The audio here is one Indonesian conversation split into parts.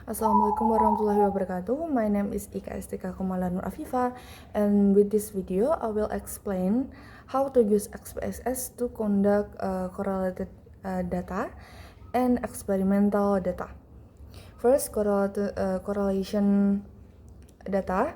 Assalamualaikum warahmatullahi wabarakatuh. My name is Ika Estika Kumala Nur Afifa, and with this video I will explain how to use XPSS to conduct correlated data and experimental data. First, correlation data.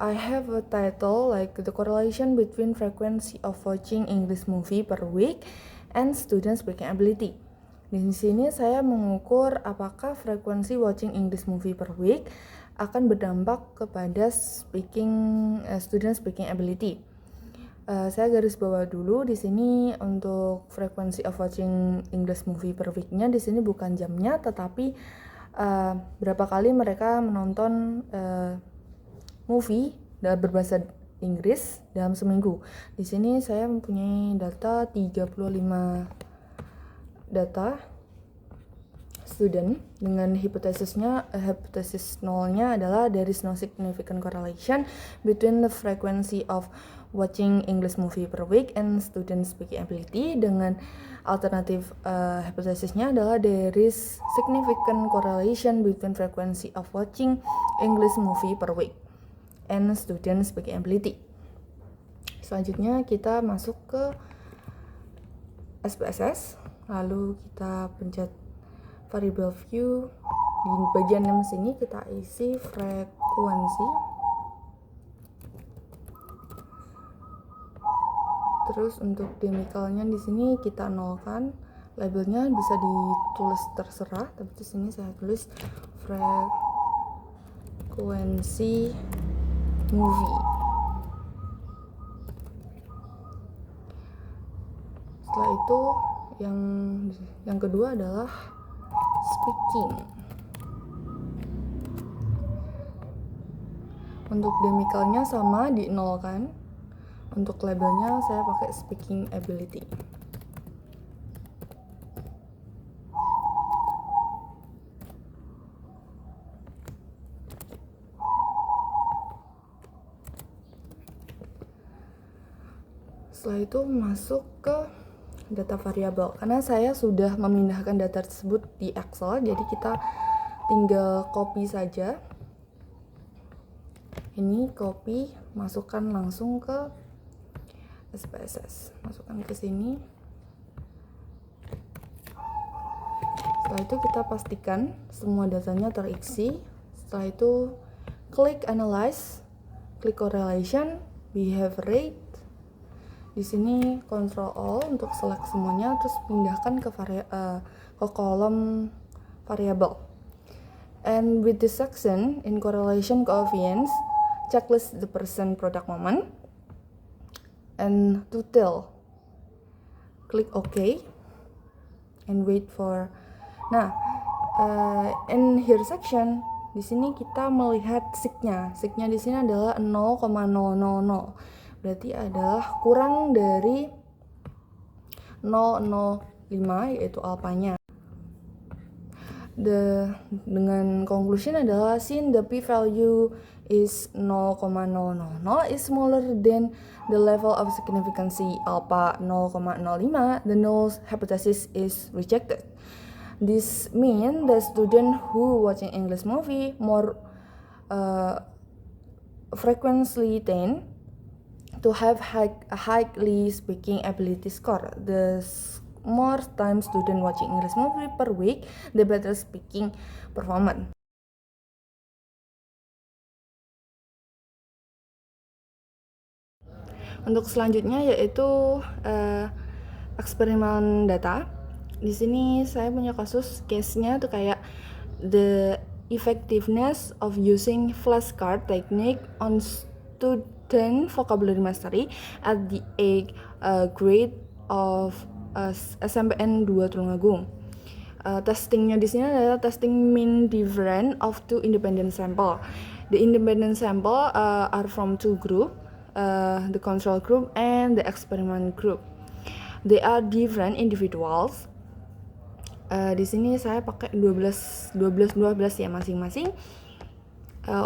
I have a title like the correlation between frequency of watching English movie per week and student speaking ability. Di sini saya mengukur apakah frekuensi watching English movie per week akan berdampak kepada student speaking ability. Saya garis bawah dulu di sini untuk frekuensi of watching English movie per week-nya di sini bukan jamnya, tetapi berapa kali mereka menonton movie berbahasa Inggris dalam seminggu. Di sini saya mempunyai data 35 data student dengan hipotesis nolnya adalah there is no significant correlation between the frequency of watching English movie per week and student speaking ability. Dengan alternatif hipotesisnya adalah there is significant correlation between frequency of watching English movie per week and student speaking ability. Selanjutnya kita masuk ke SPSS, lalu kita pencet variable view. Di bagian yang sini kita isi frekuensi, terus untuk demikalnya di sini kita nolkan, labelnya bisa ditulis terserah, tapi di sini saya tulis frekuensi movie. Setelah itu yang kedua adalah speaking. Untuk demikalnya sama dinolkan. Untuk labelnya saya pakai speaking ability. Setelah itu masuk ke data variabel. Karena saya sudah memindahkan data tersebut di Excel, jadi kita tinggal copy saja. Ini copy, masukkan langsung ke SPSS. Masukkan ke sini. Setelah itu kita pastikan semua datanya terisi. Setelah itu klik analyze, klik correlation, behavior rate. Di sini Ctrl All untuk select semuanya, terus pindahkan ke kolom variable. And with this section in correlation coefficients, checklist the percent product moment and total. Klik OK and wait for. Nah, in here section di sini kita melihat sig-nya. Sig-nya di sini adalah 0,000. Berarti adalah kurang dari 0,05 yaitu alpanya. Dengan conclusion adalah since the p-value is 0,000 is smaller than the level of significancy alpha 0,05, the null hypothesis is rejected. This means the student who watching English movie more frequently tend to have highly speaking ability score. The more time student watching English movie per week, the better speaking performance. Untuk selanjutnya yaitu eksperimen data. Di sini saya punya kasus case-nya tuh kayak the effectiveness of using flashcard technique on student vocabulary mastery at the 8th grade of SMPN 2 Tulungagung. Testingnya di sini adalah testing mean difference of two independent sample. The independent sample are from two group, the control group and the experiment group. They are different individuals. Di sini saya pakai 12 ya masing-masing.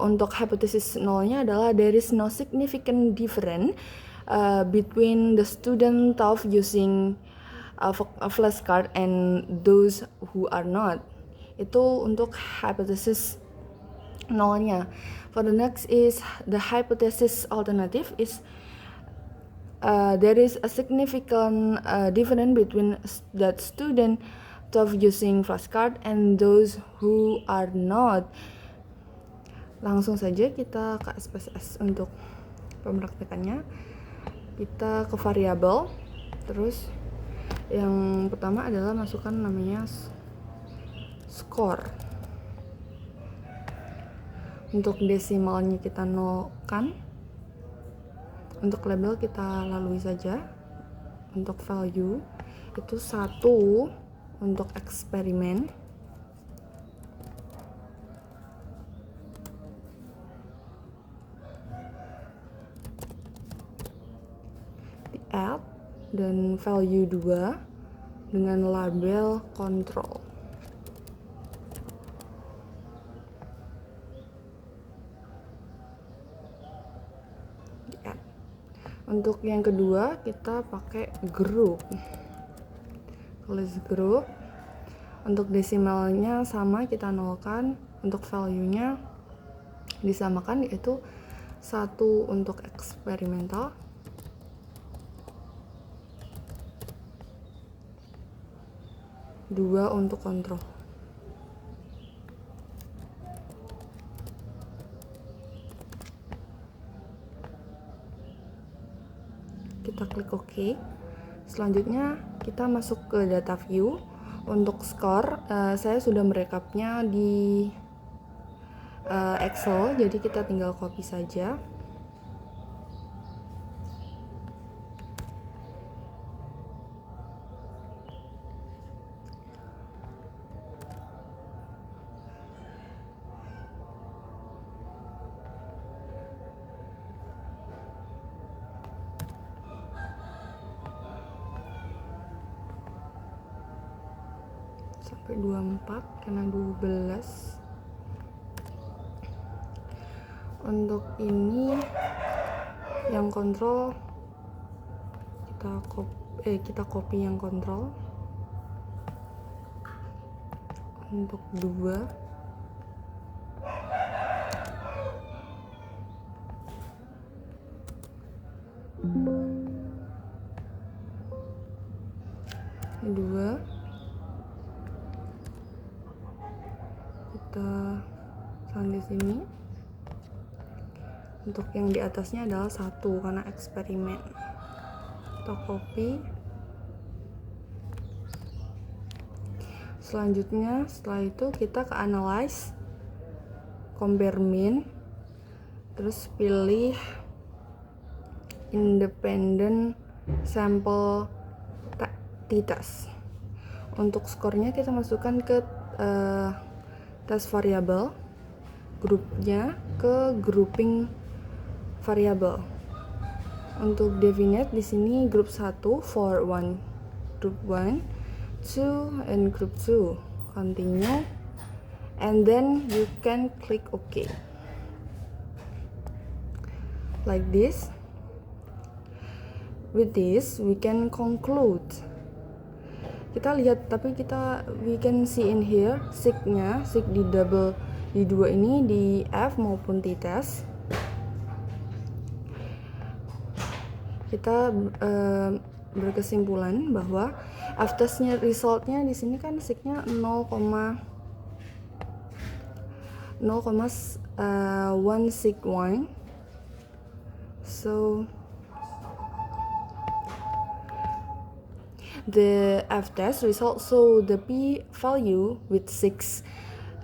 Untuk hipotesis nolnya adalah there is no significant difference between the student of using a flashcard and those who are not. Itu untuk hypothesis nolnya. For the next is the hypothesis alternative is there is a significant difference between that student of using flashcard and those who are not. Langsung saja kita ke SPSS untuk pemraktekannya. Kita ke variabel, terus yang pertama adalah masukkan namanya score. Untuk desimalnya kita nolkan. Untuk label kita lalui saja. Untuk value itu 1 untuk eksperimen. Di add dan value 2 dengan label control. Di add. Untuk yang kedua kita pakai group. List group. Untuk desimalnya sama, kita nolkan. Untuk value-nya disamakan, yaitu 1 untuk eksperimental, 2 untuk kontrol. Kita klik OK. Selanjutnya kita masuk ke data view. Untuk skor, saya sudah merekapnya di Excel, jadi kita tinggal copy saja. Sampai 24 karena 12. Untuk ini yang kontrol kita copy yang kontrol. Untuk 2 kita taruh di sini. Untuk yang di atasnya adalah 1 karena eksperimen. Kita copy. Selanjutnya setelah itu kita ke analyze, compare mean, terus pilih independent sample t-test. Untuk skornya kita masukkan ke test variabel, grupnya ke grouping variabel. Untuk definite di sini group 1 for 1, group 1, 2 and group 2. Continue and then you can click OK. Like this. With this we can conclude. Kita lihat, tapi we can see in here sig-nya, sig di double di 2 ini di F maupun t-test. Kita berkesimpulan bahwa f-testnya resultnya di sini kan sig-nya 0,1 sig 1. So the f-test result show the p-value with 0.1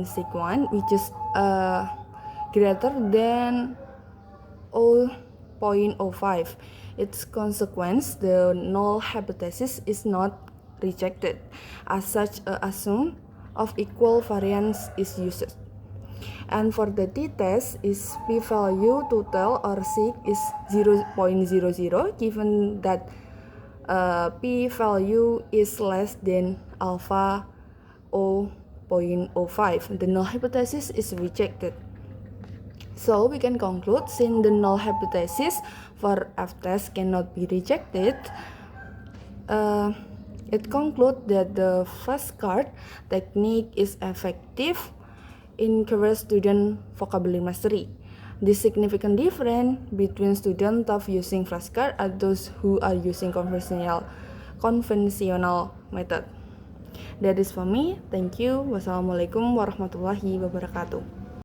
sig 1, which is greater than 0.05. Its consequence, the null hypothesis is not rejected. As such, a assumption of equal variance is used. And for the t-test, is p-value total or sig is 0.00, given that p-value is less than alpha 0.05. The null hypothesis is rejected. So we can conclude, since the null hypothesis for f-test cannot be rejected, It concludes that the flashcard technique is effective in encourage student vocabulary mastery. The significant difference between students of using flashcard and those who are using conventional method. That is for me. Thank you. Wassalamualaikum warahmatullahi wabarakatuh.